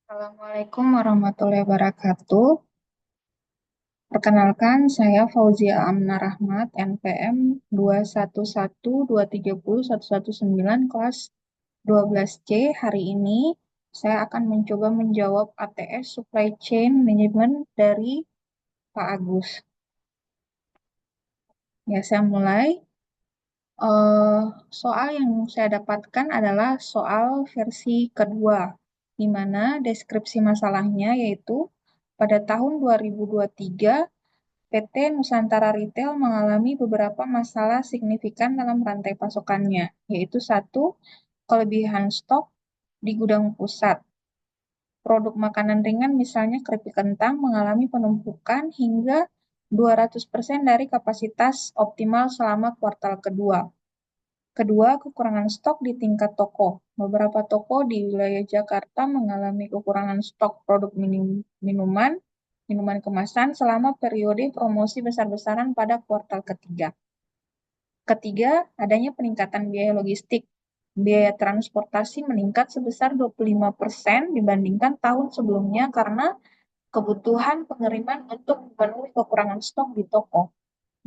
Assalamualaikum warahmatullahi wabarakatuh. Perkenalkan, saya Fauzia Amna Rahmat, NPM 211230119 kelas 12C. Hari ini saya akan mencoba menjawab ATS Supply Chain Management dari Pak Agus. Ya, saya mulai. Eh, Soal yang saya dapatkan adalah soal versi kedua, di mana deskripsi masalahnya yaitu pada tahun 2023 PT Nusantara Retail mengalami beberapa masalah signifikan dalam rantai pasokannya, yaitu satu, kelebihan stok di gudang pusat. Produk makanan ringan misalnya keripik kentang mengalami penumpukan hingga 200% dari kapasitas optimal selama kuartal kedua. Kedua, kekurangan stok di tingkat toko. Beberapa toko di wilayah Jakarta mengalami kekurangan stok produk minuman, minuman kemasan selama periode promosi besar-besaran pada kuartal ketiga. Ketiga, adanya peningkatan biaya logistik. Biaya transportasi meningkat sebesar 25% dibandingkan tahun sebelumnya karena kebutuhan pengiriman untuk memenuhi kekurangan stok di toko.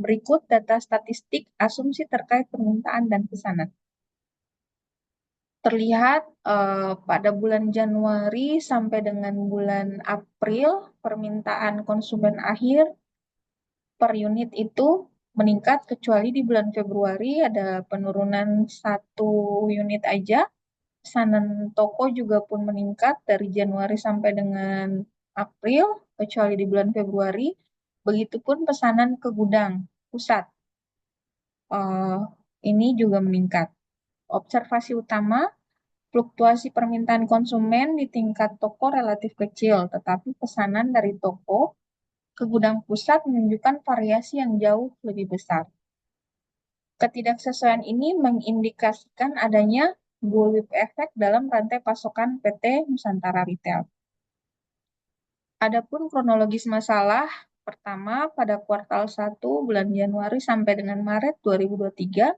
Berikut data statistik asumsi terkait permintaan dan pesanan. Terlihat pada bulan Januari sampai dengan bulan April, permintaan konsumen akhir per unit itu meningkat, kecuali di bulan Februari ada penurunan 1 unit aja. Pesanan toko juga pun meningkat dari Januari sampai dengan April, kecuali di bulan Februari. Begitupun pesanan ke gudang pusat. Eh, ini juga meningkat. Observasi utama, fluktuasi permintaan konsumen di tingkat toko relatif kecil, tetapi pesanan dari toko ke gudang pusat menunjukkan variasi yang jauh lebih besar. Ketidaksesuaian ini mengindikasikan adanya bullwhip effect dalam rantai pasokan PT Nusantara Retail. Adapun kronologis masalah, pertama pada kuartal 1 bulan Januari sampai dengan Maret 2023,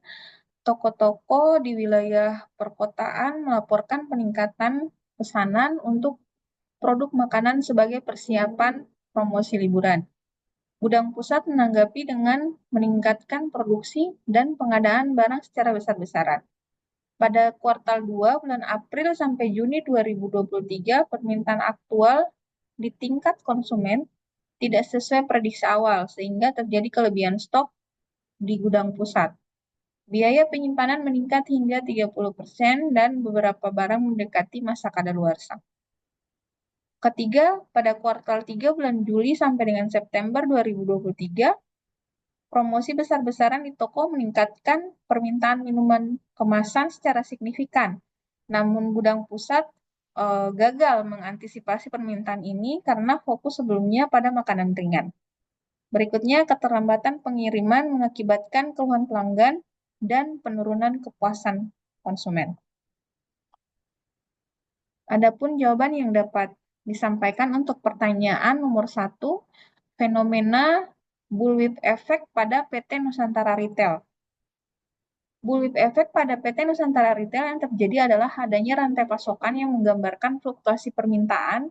toko-toko di wilayah perkotaan melaporkan peningkatan pesanan untuk produk makanan sebagai persiapan promosi liburan. Gudang pusat menanggapi dengan meningkatkan produksi dan pengadaan barang secara besar-besaran. Pada kuartal 2 bulan April sampai Juni 2023, permintaan aktual di tingkat konsumen tidak sesuai prediksi awal, sehingga terjadi kelebihan stok di gudang pusat. Biaya penyimpanan meningkat hingga 30% dan beberapa barang mendekati masa kadaluarsa. Ketiga, pada kuartal 3 bulan Juli sampai dengan September 2023, promosi besar-besaran di toko meningkatkan permintaan minuman kemasan secara signifikan. Namun gudang pusat gagal mengantisipasi permintaan ini karena fokus sebelumnya pada makanan ringan. Berikutnya, keterlambatan pengiriman mengakibatkan keluhan pelanggan dan penurunan kepuasan konsumen. Adapun jawaban yang dapat disampaikan untuk pertanyaan nomor 1, fenomena bullwhip effect pada PT Nusantara Retail. Bullwhip effect pada PT Nusantara Retail yang terjadi adalah adanya rantai pasokan yang menggambarkan fluktuasi permintaan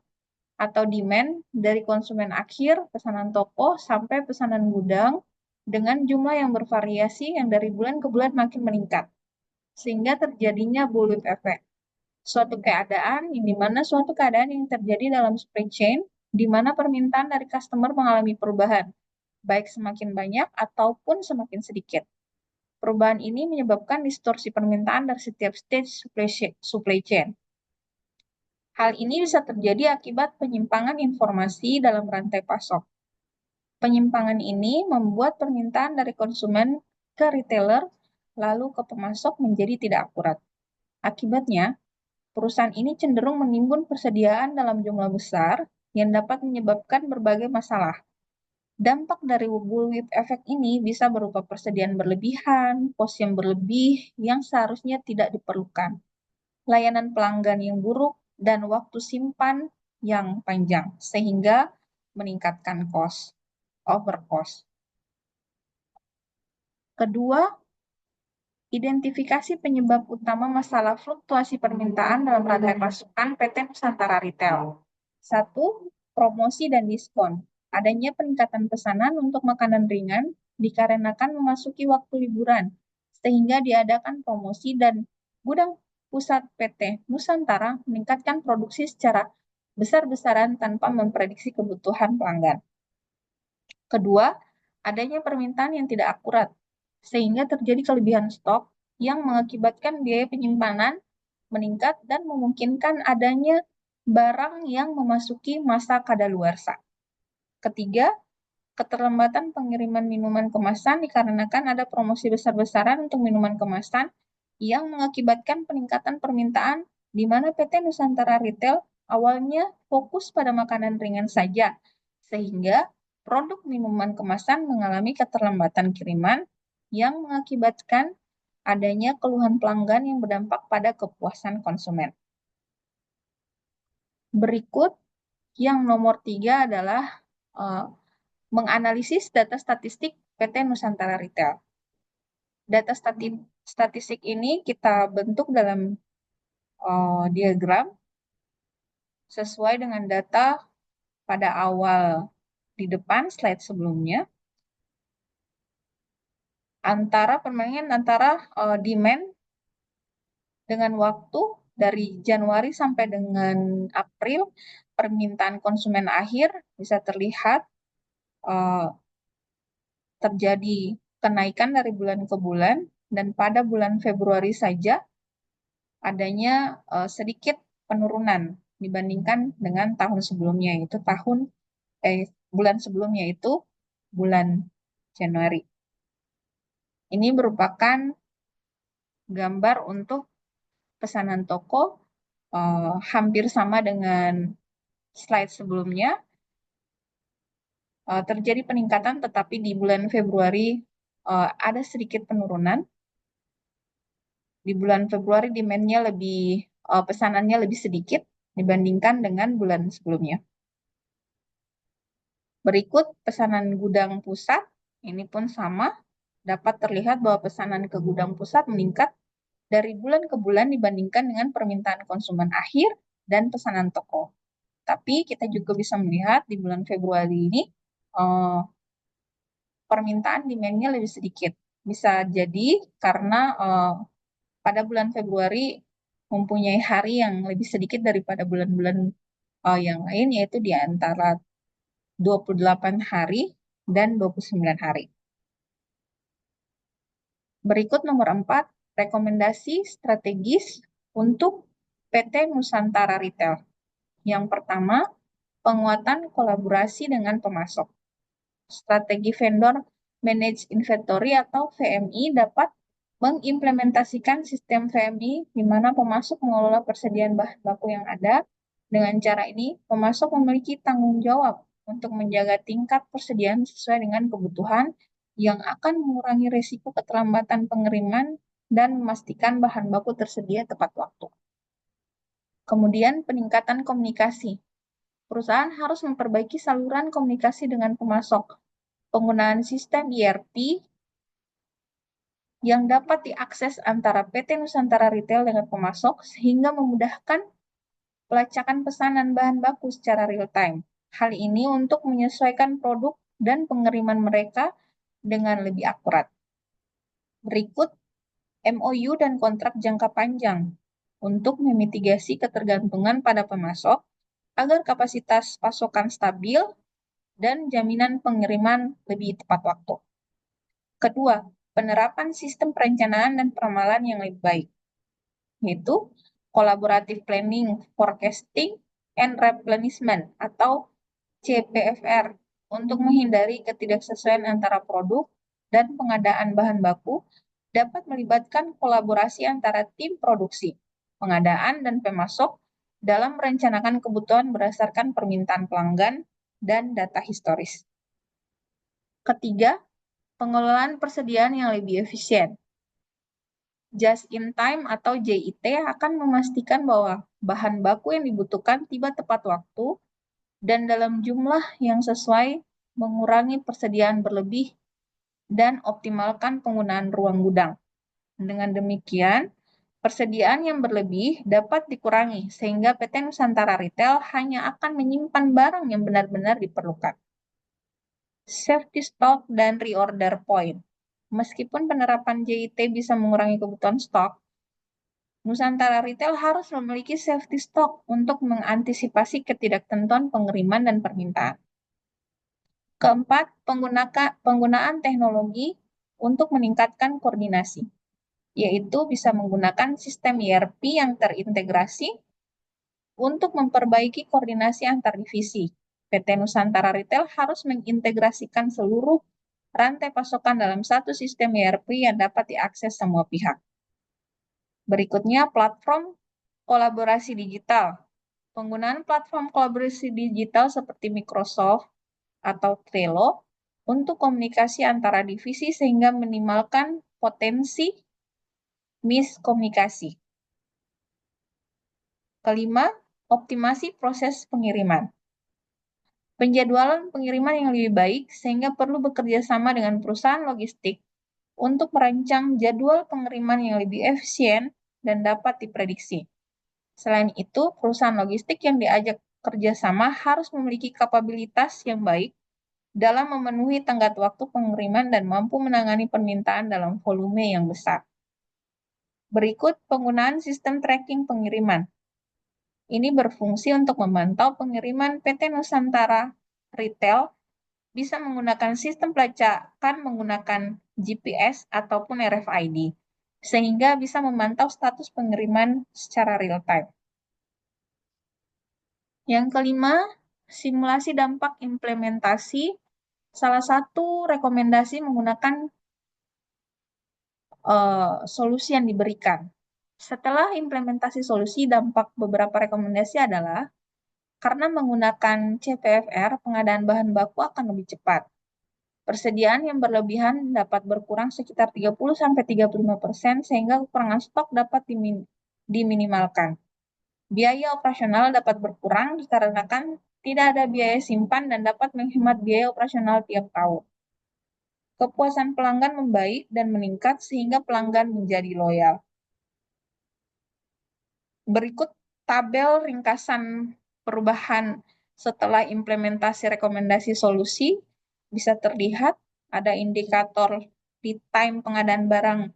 atau demand dari konsumen akhir, pesanan toko, sampai pesanan gudang dengan jumlah yang bervariasi yang dari bulan ke bulan makin meningkat, sehingga terjadinya bullwhip effect. Suatu keadaan yang terjadi dalam supply chain, di mana permintaan dari customer mengalami perubahan, baik semakin banyak ataupun semakin sedikit. Perubahan ini menyebabkan distorsi permintaan dari setiap stage supply chain. Hal ini bisa terjadi akibat penyimpangan informasi dalam rantai pasok. Penyimpangan ini membuat permintaan dari konsumen ke retailer lalu ke pemasok menjadi tidak akurat. Akibatnya, perusahaan ini cenderung menimbun persediaan dalam jumlah besar yang dapat menyebabkan berbagai masalah. Dampak dari bullwhip effect ini bisa berupa persediaan berlebihan, pos yang berlebih yang seharusnya tidak diperlukan, layanan pelanggan yang buruk, dan waktu simpan yang panjang, sehingga meningkatkan over cost. Kedua, Identifikasi penyebab utama masalah fluktuasi permintaan dalam rantai pasokan PT Nusantara Retail. 1. Promosi dan diskon. Adanya peningkatan pesanan untuk makanan ringan dikarenakan memasuki waktu liburan, sehingga diadakan promosi dan gudang pusat PT Nusantara meningkatkan produksi secara besar-besaran tanpa memprediksi kebutuhan pelanggan. Kedua, adanya permintaan yang tidak akurat, sehingga terjadi kelebihan stok yang mengakibatkan biaya penyimpanan meningkat dan memungkinkan adanya barang yang memasuki masa kadaluarsa. Ketiga, keterlambatan pengiriman minuman kemasan dikarenakan ada promosi besar-besaran untuk minuman kemasan yang mengakibatkan peningkatan permintaan di mana PT Nusantara Retail awalnya fokus pada makanan ringan saja, sehingga produk minuman kemasan mengalami keterlambatan kiriman yang mengakibatkan adanya keluhan pelanggan yang berdampak pada kepuasan konsumen. Berikut yang nomor 3 adalah menganalisis data statistik PT Nusantara Retail. Data statistik ini kita bentuk dalam diagram sesuai dengan data pada awal di depan slide sebelumnya, antara demand dengan waktu dari Januari sampai dengan April, permintaan konsumen akhir bisa terlihat terjadi kenaikan dari bulan ke bulan, dan pada bulan Februari saja adanya sedikit penurunan dibandingkan dengan tahun sebelumnya, yaitu bulan sebelumnya itu bulan Januari. Ini merupakan gambar untuk pesanan toko, hampir sama dengan slide sebelumnya. Terjadi peningkatan, tetapi di bulan Februari ada sedikit penurunan. Di bulan Februari demand-nya pesanannya lebih sedikit dibandingkan dengan bulan sebelumnya. Berikut pesanan gudang pusat, ini pun sama, dapat terlihat bahwa pesanan ke gudang pusat meningkat dari bulan ke bulan dibandingkan dengan permintaan konsumen akhir dan pesanan toko. Tapi kita juga bisa melihat di bulan Februari ini permintaan demand-nya lebih sedikit. Bisa jadi karena pada bulan Februari mempunyai hari yang lebih sedikit daripada bulan-bulan yang lain, yaitu di antara 28 hari dan 29 hari. Berikut nomor 4, rekomendasi strategis untuk PT Nusantara Retail. Yang pertama, penguatan kolaborasi dengan pemasok. Strategi vendor manage inventory atau VMI dapat mengimplementasikan sistem VMI di mana pemasok mengelola persediaan bahan baku yang ada. Dengan cara ini, pemasok memiliki tanggung jawab untuk menjaga tingkat persediaan sesuai dengan kebutuhan yang akan mengurangi risiko keterlambatan pengiriman dan memastikan bahan baku tersedia tepat waktu. Kemudian, peningkatan komunikasi. Perusahaan harus memperbaiki saluran komunikasi dengan pemasok. Penggunaan sistem ERP yang dapat diakses antara PT Nusantara Retail dengan pemasok sehingga memudahkan pelacakan pesanan bahan baku secara real-time. Hal ini untuk menyesuaikan produk dan pengiriman mereka dengan lebih akurat. Berikut MOU dan kontrak jangka panjang untuk memitigasi ketergantungan pada pemasok agar kapasitas pasokan stabil dan jaminan pengiriman lebih tepat waktu. Kedua, penerapan sistem perencanaan dan peramalan yang lebih baik, yaitu Collaborative Planning, Forecasting, and Replenishment atau CPFR untuk menghindari ketidaksesuaian antara produk dan pengadaan bahan baku dapat melibatkan kolaborasi antara tim produksi, pengadaan, dan pemasok dalam merencanakan kebutuhan berdasarkan permintaan pelanggan dan data historis. Ketiga, pengelolaan persediaan yang lebih efisien. Just in time atau JIT akan memastikan bahwa bahan baku yang dibutuhkan tiba tepat waktu dan dalam jumlah yang sesuai, mengurangi persediaan berlebih dan optimalkan penggunaan ruang gudang. Dengan demikian, persediaan yang berlebih dapat dikurangi sehingga PT Nusantara Retail hanya akan menyimpan barang yang benar-benar diperlukan. Safety stock dan reorder point. Meskipun penerapan JIT bisa mengurangi kebutuhan stok, Nusantara Retail harus memiliki safety stock untuk mengantisipasi ketidaktentuan pengiriman dan permintaan. Keempat, penggunaan teknologi untuk meningkatkan koordinasi, yaitu bisa menggunakan sistem ERP yang terintegrasi untuk memperbaiki koordinasi antar divisi. PT Nusantara Retail harus mengintegrasikan seluruh rantai pasokan dalam satu sistem ERP yang dapat diakses semua pihak. Berikutnya, platform kolaborasi digital. Penggunaan platform kolaborasi digital seperti Microsoft atau Trello untuk komunikasi antara divisi sehingga minimalkan potensi miskomunikasi. Kelima, optimasi proses pengiriman. Penjadwalan pengiriman yang lebih baik sehingga perlu bekerja sama dengan perusahaan logistik untuk merancang jadwal pengiriman yang lebih efisien dan dapat diprediksi. Selain itu, perusahaan logistik yang diajak kerjasama harus memiliki kapabilitas yang baik dalam memenuhi tenggat waktu pengiriman dan mampu menangani permintaan dalam volume yang besar. Berikut penggunaan sistem tracking pengiriman. Ini berfungsi untuk memantau pengiriman PT Nusantara Retail bisa menggunakan sistem pelacakan menggunakan GPS ataupun RFID, sehingga bisa memantau status pengiriman secara real-time. Yang kelima, simulasi dampak implementasi. Salah satu rekomendasi menggunakan solusi yang diberikan. Setelah implementasi solusi, dampak beberapa rekomendasi adalah karena menggunakan CPFR, pengadaan bahan baku akan lebih cepat. Persediaan yang berlebihan dapat berkurang sekitar 30-35% sehingga kekurangan stok dapat diminimalkan. Biaya operasional dapat berkurang dikarenakan tidak ada biaya simpan dan dapat menghemat biaya operasional tiap tahun. Kepuasan pelanggan membaik dan meningkat sehingga pelanggan menjadi loyal. Berikut tabel ringkasan perubahan setelah implementasi rekomendasi solusi. Bisa terlihat ada indikator lead time pengadaan barang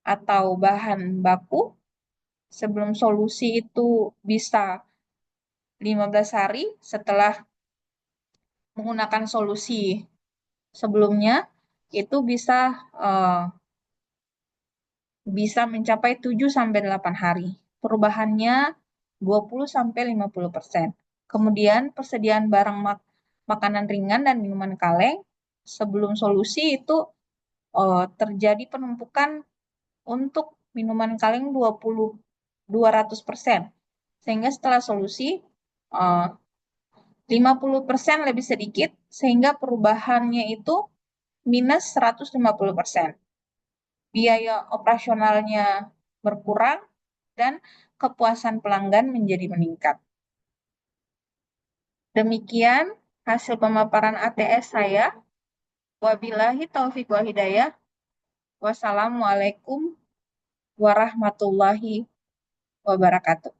atau bahan baku. Sebelum solusi itu bisa 15 hari, setelah menggunakan solusi sebelumnya itu bisa mencapai 7-8 hari. Perubahannya 20-50%. Kemudian persediaan barang makanan ringan dan minuman kaleng sebelum solusi itu terjadi penumpukan untuk minuman kaleng 200%. Sehingga setelah solusi 50% lebih sedikit sehingga perubahannya itu minus 150%. Biaya operasionalnya berkurang dan kepuasan pelanggan menjadi meningkat. Demikian hasil pemaparan ATS saya. Wabillahi taufiq wal hidayah. Wassalamualaikum warahmatullahi wabarakatuh.